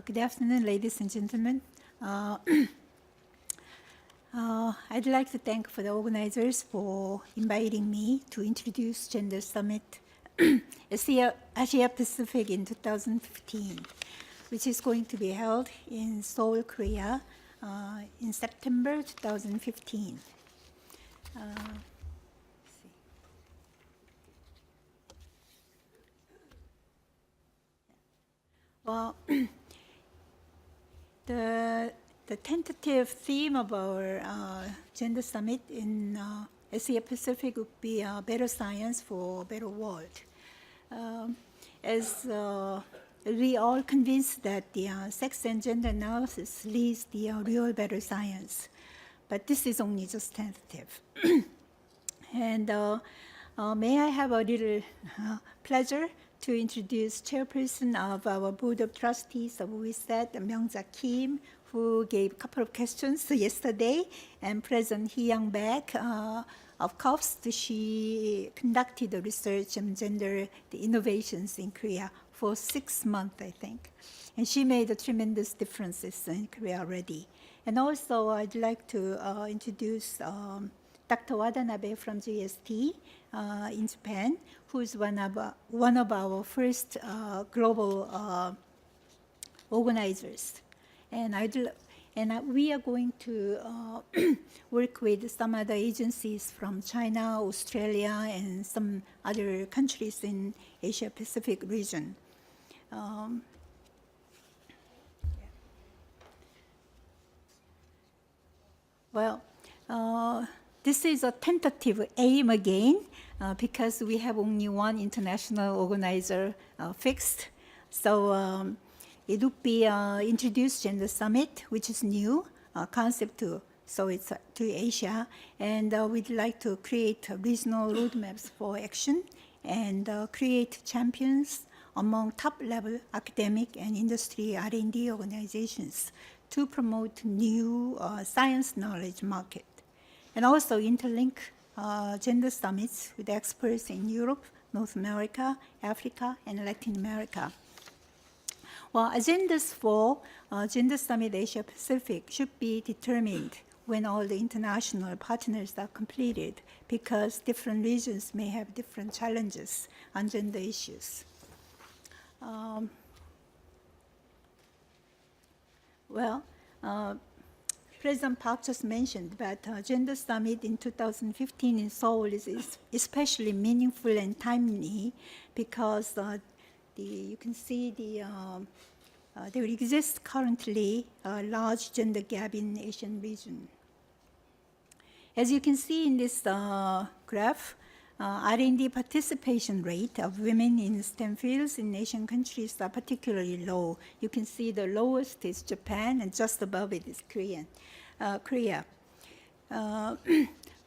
Good afternoon, ladies and gentlemen. I'd like to thank for the organizers for inviting me to introduce Gender Summit Asia Pacific in 2015, which is going to be held in Seoul, Korea in September 2015. Well, the tentative theme of our Gender Summit in Asia Pacific would be better science for a better world. As we all convinced that the sex and gender analysis leads the real better science, but this is only just tentative. And may I have a little pleasure to introduce Chairperson of our Board of Trustees of WISET, Myung-Ja Kim, who gave a couple of questions yesterday, and President Hee-Young Baek of COPS. She conducted the research on gender the innovations in Korea for 6 months, I think. And she made a tremendous differences in Korea already. And also, I'd like to introduce Dr. Watanabe from GS4 in Japan, who is one of our first global organizers. And we are going to work with some other agencies from China, Australia, and some other countries in Asia Pacific region. Well, this is a tentative aim again, because we have only one international organizer fixed. So it would be introduced Gender Summit, which is new concept too. So it's to Asia, and we'd like to create regional roadmaps for action and create champions among top-level academic and industry R&D organizations to promote new science knowledge market, and also interlink gender summits with experts in Europe, North America, Africa, and Latin America. Well, agendas for Gender Summit Asia Pacific should be determined when all the international partners are completed, because different regions may have different challenges on gender issues. President Park just mentioned that Gender Summit in 2015 in Seoul is especially meaningful and timely because you can see there exists currently a large gender gap in the Asian region. As you can see in this graph, R&D participation rate of women in STEM fields in Asian countries are particularly low. You can see the lowest is Japan, and just above it is Korea.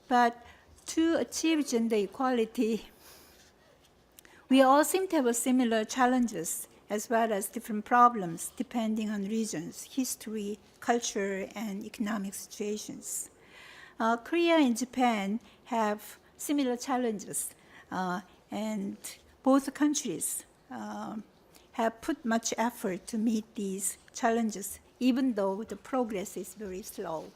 But to achieve gender equality, we all seem to have similar challenges as well as different problems depending on regions, history, culture, and economic situations. Korea and Japan have similar challenges, and both countries have put much effort to meet these challenges, even though the progress is very slow.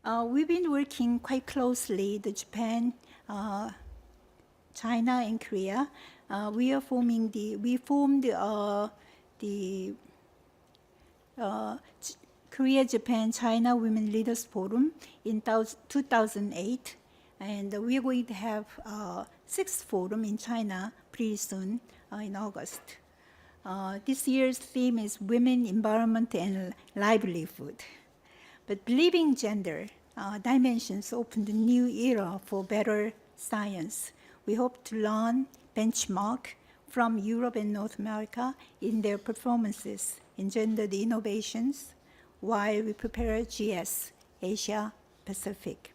We've been working quite closely with Japan, China, and Korea. We formed the Korea, Japan, China Women Leaders Forum in 2008, and we are going to have a 6th forum in China pretty soon in August. This year's theme is Women, Environment, and Livelihood. But believing gender dimensions opened a new era for better science. We hope to learn, benchmark from Europe and North America in their performances in gender innovations while we prepare GS, Asia Pacific.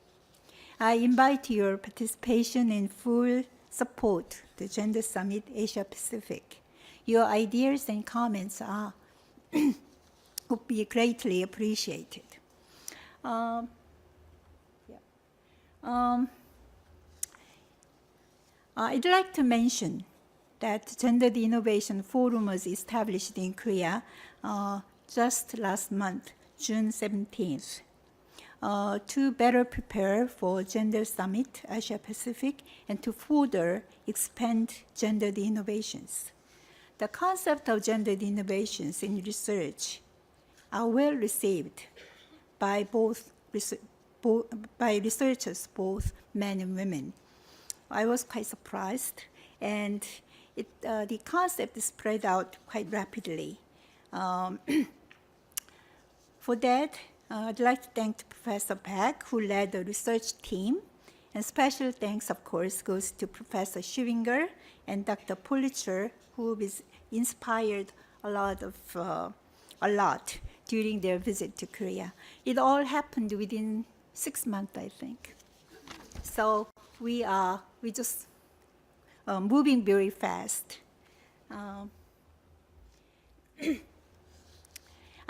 I invite your participation and full support to Gender Summit Asia Pacific. Your ideas and comments would be greatly appreciated. I'd like to mention that Gender Innovation Forum was established in Korea just last month, June 17th, to better prepare for Gender Summit, Asia Pacific, and to further expand gendered innovations. The concept of gendered innovations in research are well received by by researchers, both men and women. I was quite surprised, and the concept spread out quite rapidly. For that, I'd like to thank Professor Beck, who led the research team, and special thanks, of course, goes to Professor Schwinger and Dr. Politzer, who was inspired a lot during their visit to Korea. It all happened within 6 months, I think. So we just moving very fast. I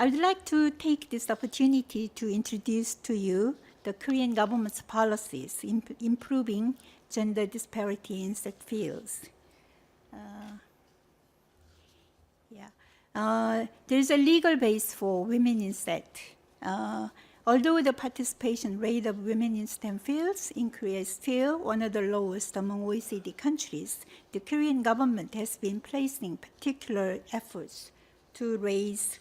would like to take this opportunity to introduce to you the Korean government's policies in improving gender disparity in set fields. There is a legal base for women in SET. Although the participation rate of women in STEM fields in Korea is still one of the lowest among OECD countries, the Korean government has been placing particular efforts to raise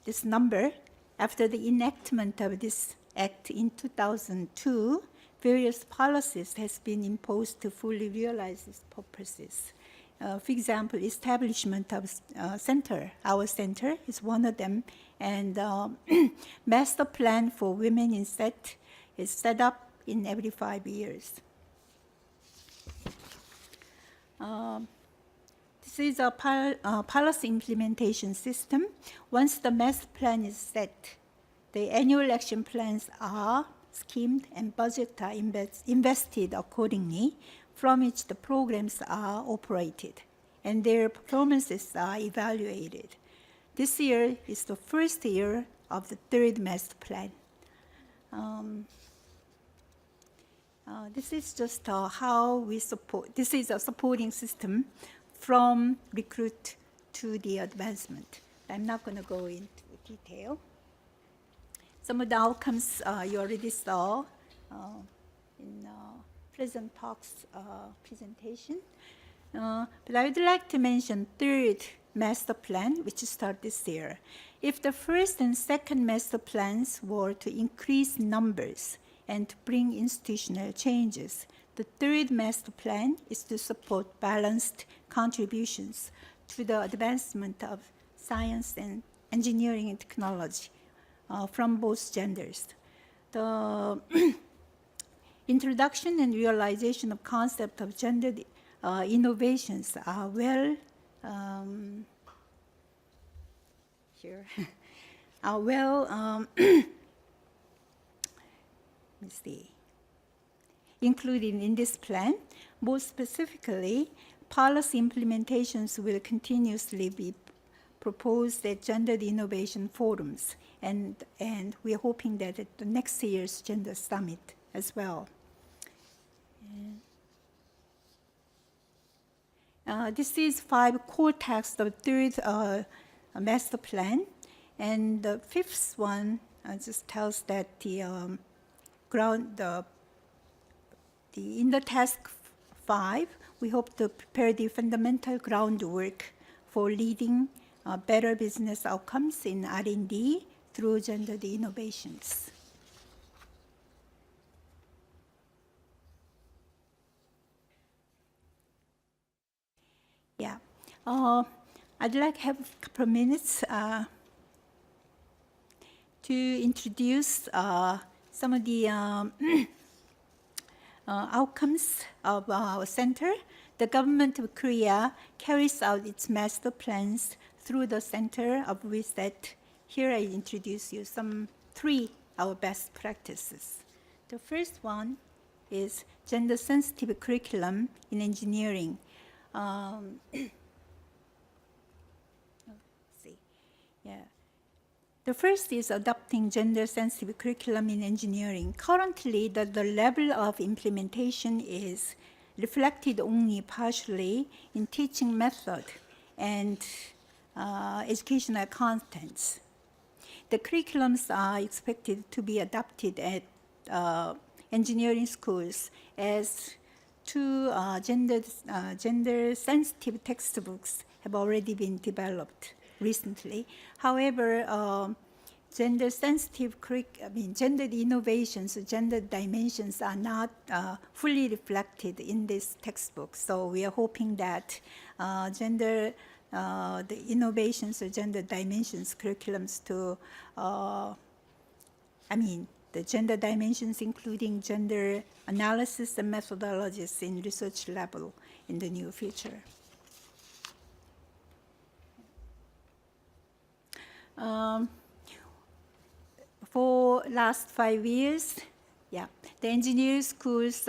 this number. After the enactment of this act in 2002, various policies has been imposed to fully realize its purposes. For example, establishment of center. Our center is one of them, and master plan for women in SET is set up in every 5 years. This is a policy implementation system. Once the master plan is set, the annual action plans are schemed and budget are invested accordingly, from which the programs are operated and their performances are evaluated. This year is the first year of the third master plan. This is just how we support. This is a supporting system from recruit to the advancement. I'm not going to go into detail. Some of the outcomes you already saw in President Park's presentation. But I would like to mention third master plan, which started this year. If the first and second master plans were to increase numbers and to bring institutional changes, the third master plan is to support balanced contributions to the advancement of science and engineering and technology from both genders. The introduction and realization of concept of gender innovations are well let's see, included in this plan. More specifically, policy implementations will continuously be proposed at gender innovation forums, and we are hoping that at the next year's Gender Summit as well. This is 5 core texts of third master plan, and the fifth one just tells that in the task 5, we hope to prepare the fundamental groundwork for leading better business outcomes in R&D through gendered innovations. Yeah, I'd like to have a couple of minutes to introduce some of the outcomes of our center. The government of Korea carries out its master plans through the Center of WISET. Here I introduce you three our best practices. The first one is gender-sensitive curriculum in engineering. The first is adopting gender-sensitive curriculum in engineering. Currently, the level of implementation is reflected only partially in teaching method and educational contents. The curriculums are expected to be adopted at engineering schools as two gender-sensitive textbooks have already been developed recently. However, gender innovations, gender dimensions are not fully reflected in this textbook. So we are hoping that the innovations or gender dimensions curriculums to, the gender dimensions including gender analysis and methodologies in research level in the near future. For last 5 years, the engineering schools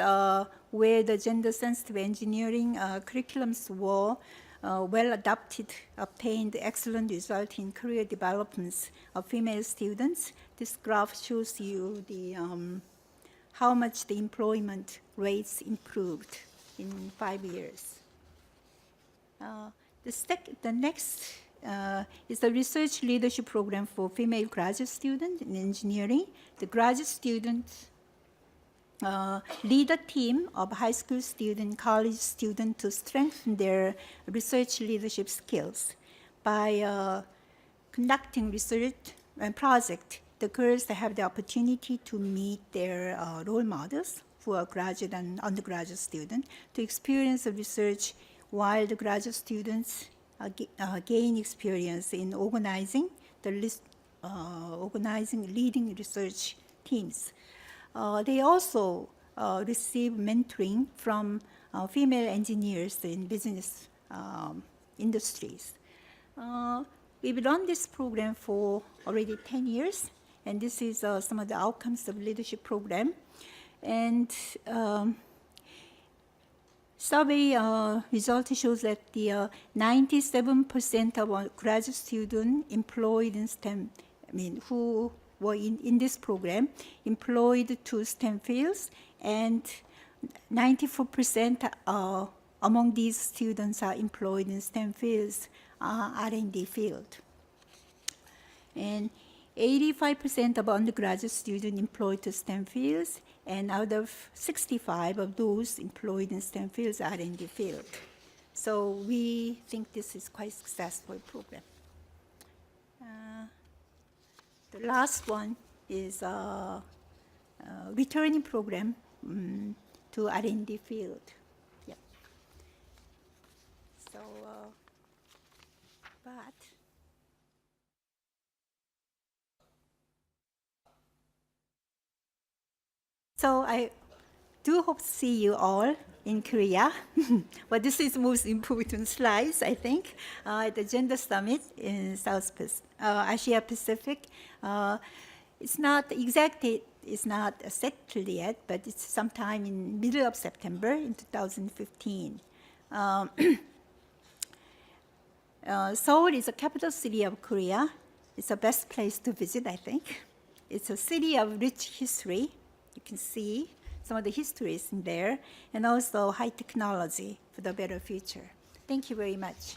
where the gender-sensitive engineering curriculums were well adopted, obtained excellent result in career developments of female students. This graph shows you the how much the employment rates improved in 5 years. The next is the research leadership program for female graduate students in engineering. The graduate students lead a team of high school students, college students to strengthen their research leadership skills. By conducting research project, the girls have the opportunity to meet their role models who are graduate and undergraduate students, to experience the research while the graduate students gain experience in organizing leading research teams. They also receive mentoring from female engineers in business industries. We've run this program for already 10 years, and this is some of the outcomes of leadership program. And survey result shows that the 97% of our graduate students employed in STEM, who were in this program, employed to STEM fields, and 94% among these students are employed in STEM fields, R&D field. And 85% of undergraduate students employed to STEM fields, and out of 65 of those employed in STEM fields, R&D field. So we think this is quite successful program. The last one is a returning program to R&D field. Yeah. So, So I do hope to see you all in Korea. But this is the most important slides, I think, at the Gender Summit in Asia Pacific. It's not exactly, it's not settled yet, but it's sometime in middle of September in 2015. Seoul is the capital city of Korea. It's the best place to visit, I think. It's a city of rich history. You can see some of the histories in there, and also high technology for the better future. Thank you very much.